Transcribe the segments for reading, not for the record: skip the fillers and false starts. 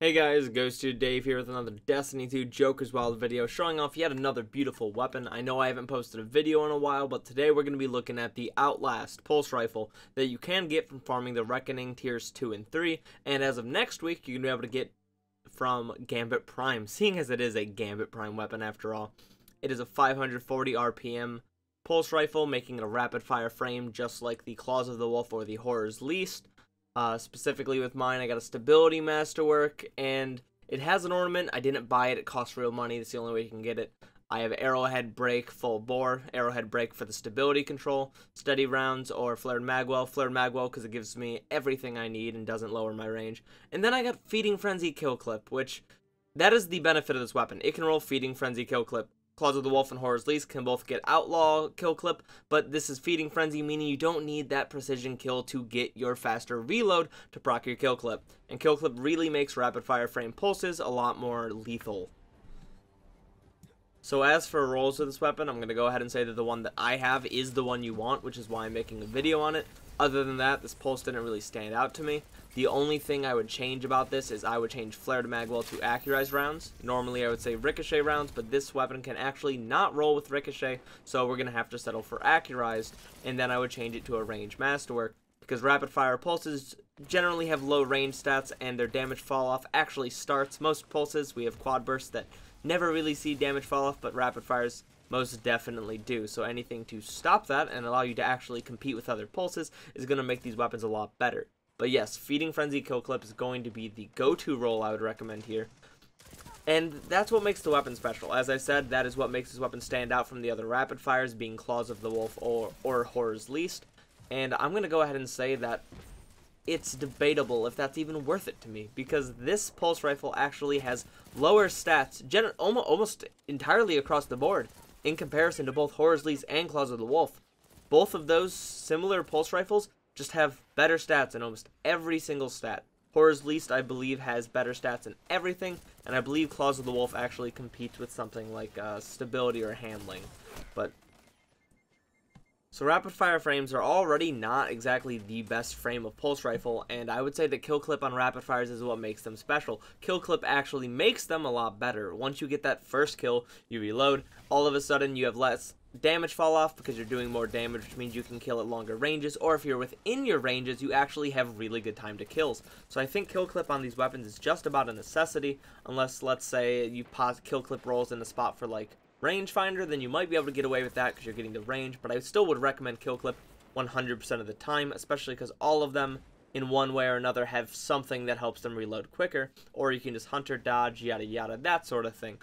Hey guys, Ghost2 Dave here with another Destiny 2 Joker's Wild video showing off yet another beautiful weapon. I know I haven't posted a video in a while, but today we're going to be looking at the Outlast Pulse Rifle that you can get from farming the Reckoning tiers 2 and 3, and as of next week you're going to be able to get from Gambit Prime, seeing as it is a Gambit Prime weapon after all. It is a 540 RPM pulse rifle, making it a rapid fire frame just like the Claws of the Wolf or the Horror's Least. Specifically with mine, I got a stability masterwork, and it has an ornament. I didn't buy it, it costs real money, that's the only way you can get it. I have arrowhead break full bore, arrowhead break for the stability control, steady rounds, or flared magwell because it gives me everything I need and doesn't lower my range. And then I got feeding frenzy kill clip, which, that is the benefit of this weapon. It can roll feeding frenzy kill clip. Claws of the Wolf and Horror's Least can both get Outlaw kill clip, but this is Feeding Frenzy, meaning you don't need that precision kill to get your faster reload to proc your kill clip. And kill clip really makes rapid fire frame pulses a lot more lethal. So as for rolls with this weapon, I'm going to go ahead and say that the one that I have is the one you want, which is why I'm making a video on it. Other than that, this pulse didn't really stand out to me. The only thing I would change about this is I would change Flared Magwell to Accurized rounds. Normally I would say Ricochet rounds, but this weapon can actually not roll with Ricochet, so we're going to have to settle for Accurized, and then I would change it to a Range Masterwork, because rapid fire pulses generally have low range stats, and their damage fall off actually starts. Most pulses, we have quad bursts that never really see damage fall off, but rapid fires most definitely do. So anything to stop that and allow you to actually compete with other pulses is going to make these weapons a lot better. But yes, Feeding Frenzy kill clip is going to be the go-to roll I would recommend here. And that's what makes the weapon special. As I said, that is what makes this weapon stand out from the other rapid fires, being Claws of the Wolf or Horror's Least. And I'm going to go ahead and say that it's debatable if that's even worth it to me, because this pulse rifle actually has lower stats almost entirely across the board in comparison to both Horror's Least and Claws of the Wolf. Both of those similar pulse rifles just have better stats in almost every single stat. Horror's Least, I believe, has better stats in everything, and I believe Claws of the Wolf actually competes with something like stability or handling. So rapid fire frames are already not exactly the best frame of pulse rifle, and I would say that kill clip on rapid fires is what makes them special. Kill clip actually makes them a lot better. Once you get that first kill, you reload, all of a sudden you have less damage fall off because you're doing more damage, which means you can kill at longer ranges, or if you're within your ranges, you actually have really good time to kills. So I think kill clip on these weapons is just about a necessity, unless, let's say, you pause kill clip rolls in a spot for like rangefinder, then you might be able to get away with that because you're getting the range, but I still would recommend kill clip 100% of the time, especially because all of them in one way or another have something that helps them reload quicker, or you can just hunter dodge, yada yada, that sort of thing.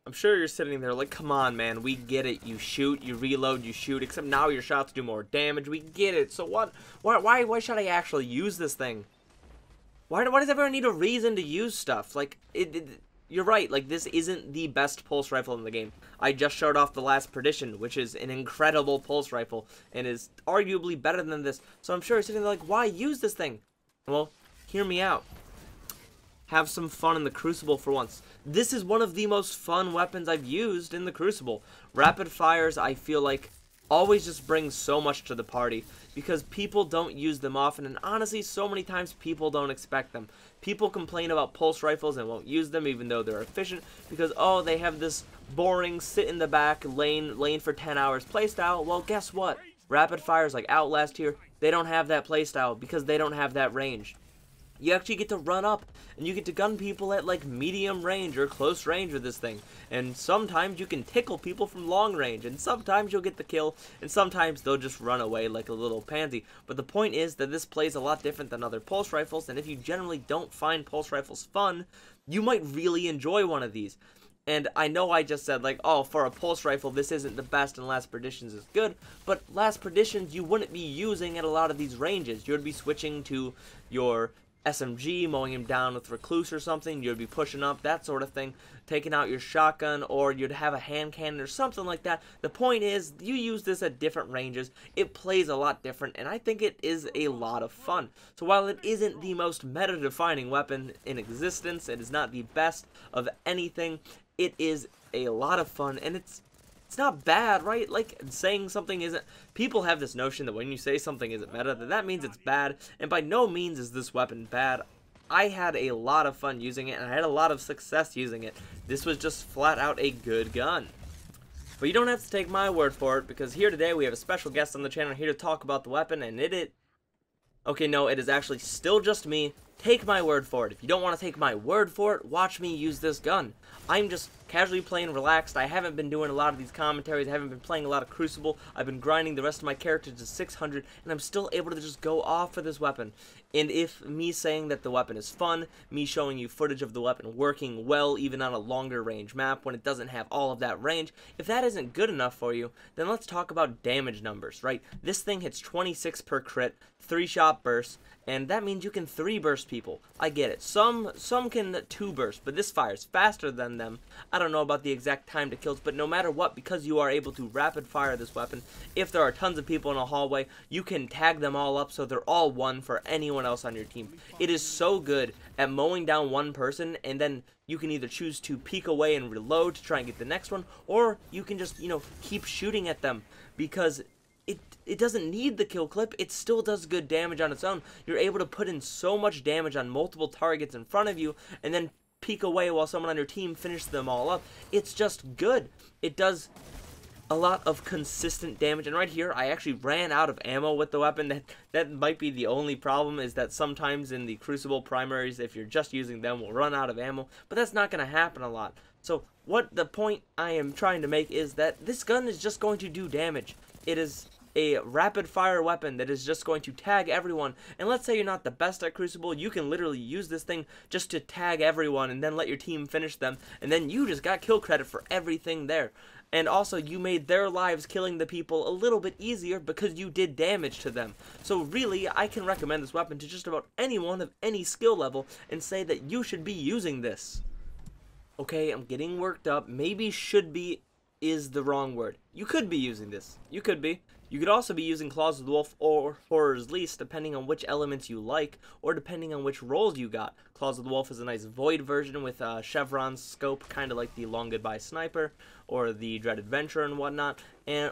I'm sure you're sitting there like, come on man, we get it, you shoot, you reload, you shoot, except now your shots do more damage, we get it, so what, why should I actually use this thing? Why does everyone need a reason to use stuff? Like, you're right, like, this isn't the best pulse rifle in the game. I just showed off the Last Perdition, which is an incredible pulse rifle, and is arguably better than this, so I'm sure you're sitting there like, why use this thing? Well, hear me out. Have some fun in the Crucible for once. This is one of the most fun weapons I've used in the Crucible. Rapid fires, I feel like, always just brings so much to the party because people don't use them often, and honestly so many times people don't expect them. People complain about pulse rifles and won't use them even though they're efficient because, oh, they have this boring sit in the back lane for 10 hours playstyle. Well, guess what? Rapid fires like Outlast here, they don't have that playstyle because they don't have that range. You actually get to run up, and you get to gun people at, like, medium range or close range with this thing. And sometimes you can tickle people from long range, and sometimes you'll get the kill, and sometimes they'll just run away like a little pansy. But the point is that this plays a lot different than other pulse rifles, and if you generally don't find pulse rifles fun, you might really enjoy one of these. And I know I just said, like, oh, for a pulse rifle, this isn't the best and Last Perditions is good, but Last Perditions you wouldn't be using at a lot of these ranges. You would be switching to your SMG, mowing him down with Recluse or something, you'd be pushing up, that sort of thing, taking out your shotgun, or you'd have a hand cannon or something like that. The point is, you use this at different ranges, it plays a lot different, and I think it is a lot of fun. So while it isn't the most meta-defining weapon in existence, it is not the best of anything, it is a lot of fun, and it's not bad, right? Like, saying something isn't... People have this notion that when you say something isn't meta, that means it's bad, and by no means is this weapon bad. I had a lot of fun using it, and I had a lot of success using it. This was just flat out a good gun. But you don't have to take my word for it, because here today we have a special guest on the channel here to talk about the weapon, and okay, no, it is actually still just me. Take my word for it. If you don't want to take my word for it, watch me use this gun. I'm just casually playing, relaxed. I haven't been doing a lot of these commentaries. I haven't been playing a lot of Crucible. I've been grinding the rest of my characters to 600, and I'm still able to just go off for this weapon. And if me saying that the weapon is fun, me showing you footage of the weapon working well, even on a longer range map when it doesn't have all of that range, if that isn't good enough for you, then let's talk about damage numbers, right? This thing hits 26 per crit, 3-shot burst, and that means you can 3-burst people. I get it. Some can 2-burst, but this fires faster than them. I don't know about the exact time to kills, but no matter what, because you are able to rapid fire this weapon, if there are tons of people in a hallway, you can tag them all up so they're all one for anyone else on your team. It is so good at mowing down one person, and then you can either choose to peek away and reload to try and get the next one, or you can just, keep shooting at them, because it doesn't need the kill clip. It still does good damage on its own. You're able to put in so much damage on multiple targets in front of you, and then peek away while someone on your team finishes them all up. It's just good. It does a lot of consistent damage, and right here I actually ran out of ammo with the weapon. That might be the only problem, is that sometimes in the Crucible primaries, if you're just using them, we'll run out of ammo, but that's not going to happen a lot. So what the point I am trying to make is that this gun is just going to do damage. It is a rapid fire weapon that is just going to tag everyone, and let's say you're not the best at Crucible, you can literally use this thing just to tag everyone and then let your team finish them, and then you just got kill credit for everything there. And also, you made their lives killing the people a little bit easier because you did damage to them. So really, I can recommend this weapon to just about anyone of any skill level and say that you should be using this. Okay, I'm getting worked up. Maybe should be is the wrong word. You could be using this. You could be. You could also be using Claws of the Wolf or Horror's Least, depending on which elements you like, or depending on which roles you got. Claws of the Wolf is a nice Void version with Chevron's scope, kind of like the Long Goodbye Sniper, or the Dread Adventure and whatnot.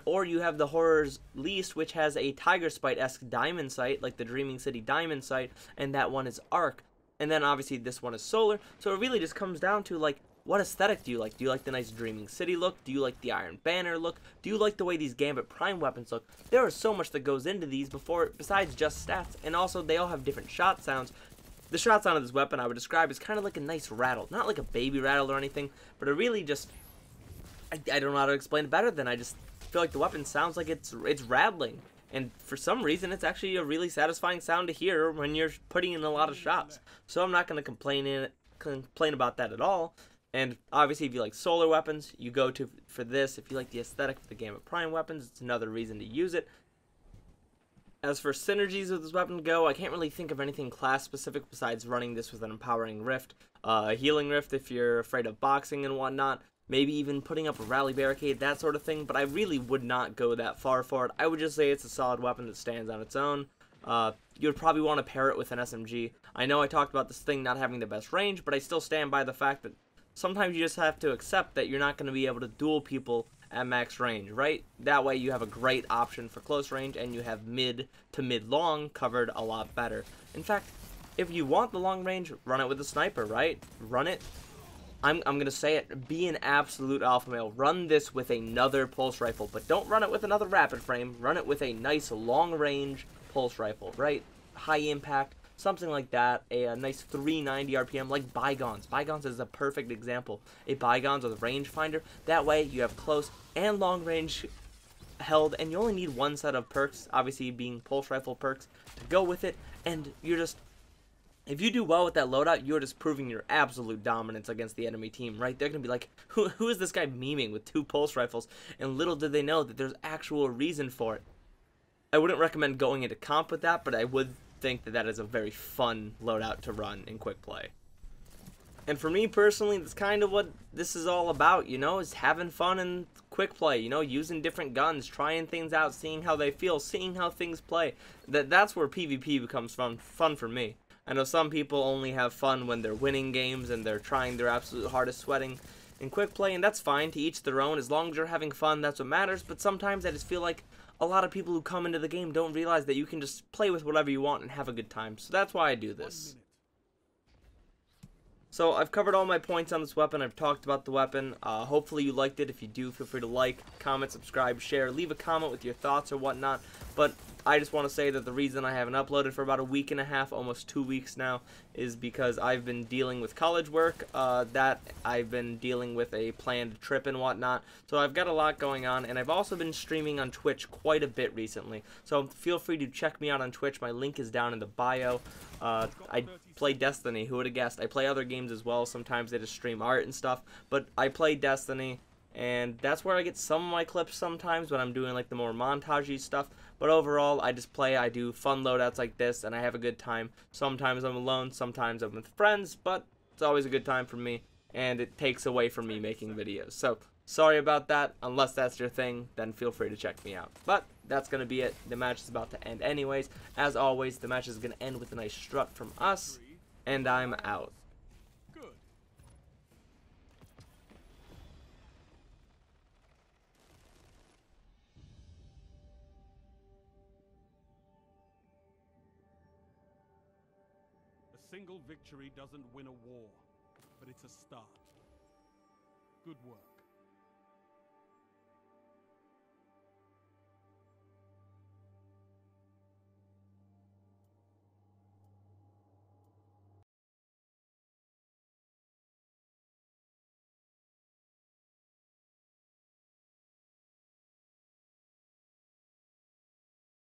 Or you have the Horror's Least, which has a Tiger Spite-esque diamond sight, like the Dreaming City diamond sight, and that one is Arc. And then obviously this one is Solar, so it really just comes down to, like, what aesthetic do you like? Do you like the nice Dreaming City look? Do you like the Iron Banner look? Do you like the way these Gambit Prime weapons look? There is so much that goes into these besides just stats, and also they all have different shot sounds. The shot sound of this weapon I would describe as kind of like a nice rattle. Not like a baby rattle or anything, but it really just, I don't know how to explain it better than I just feel like the weapon sounds like it's rattling. And for some reason, it's actually a really satisfying sound to hear when you're putting in a lot of shots. So I'm not going to complain about that at all. And obviously, if you like solar weapons, you go for this. If you like the aesthetic of the Gambit Prime weapons, it's another reason to use it. As for synergies with this weapon go, I can't really think of anything class specific besides running this with an empowering rift, a healing rift if you're afraid of boxing and whatnot, maybe even putting up a rally barricade, that sort of thing, but I really would not go that far for it. I would just say it's a solid weapon that stands on its own. You would probably want to pair it with an SMG. I know I talked about this thing not having the best range, but I still stand by the fact that sometimes you just have to accept that you're not going to be able to duel people at max range, right? That way you have a great option for close range, and you have mid to mid-long covered a lot better. In fact, if you want the long range, run it with a sniper, right? Run it. I'm going to say it, be an absolute alpha male. Run this with another pulse rifle, but don't run it with another rapid frame. Run it with a nice long range pulse rifle, right? High impact. Something like that, a nice 390 RPM, like Bygones. Bygones is a perfect example. A Bygones with a rangefinder. That way, you have close and long range held, and you only need one set of perks, obviously being pulse rifle perks, to go with it, and you're just, if you do well with that loadout, you're just proving your absolute dominance against the enemy team, right? They're going to be like, who is this guy memeing with 2 pulse rifles? And little did they know that there's actual reason for it. I wouldn't recommend going into comp with that, but I would think that is a very fun loadout to run in quick play. And for me personally, that's kind of what this is all about, is having fun in quick play, using different guns, trying things out, seeing how they feel, seeing how things play. That's where PvP becomes fun for me. I know some people only have fun when they're winning games and they're trying their absolute hardest, sweating in quick play, and that's fine, to each their own. As long as you're having fun, that's what matters. But sometimes I just feel like a lot of people who come into the game don't realize that you can just play with whatever you want and have a good time. So that's why I do this. So I've covered all my points on this weapon. I've talked about the weapon. Hopefully you liked it. If you do, feel free to like, comment, subscribe, share, leave a comment with your thoughts or whatnot. But I just want to say that the reason I haven't uploaded for about a week and a half, almost 2 weeks now, is because I've been dealing with college work, that I've been dealing with a planned trip and whatnot. So I've got a lot going on, and I've also been streaming on Twitch quite a bit recently. So feel free to check me out on Twitch. My link is down in the bio. I play Destiny, who would have guessed? I play other games as well. Sometimes I just stream art and stuff, but I play Destiny, and that's where I get some of my clips sometimes when I'm doing like the more montagey stuff. But overall, I just play, I do fun loadouts like this, and I have a good time. Sometimes I'm alone, sometimes I'm with friends, but it's always a good time for me, and it takes away from me making videos. So sorry about that. Unless that's your thing, then feel free to check me out. But that's going to be it. The match is about to end anyways. As always, the match is going to end with a nice strut from us, and I'm out. A single victory doesn't win a war, but it's a start. Good work.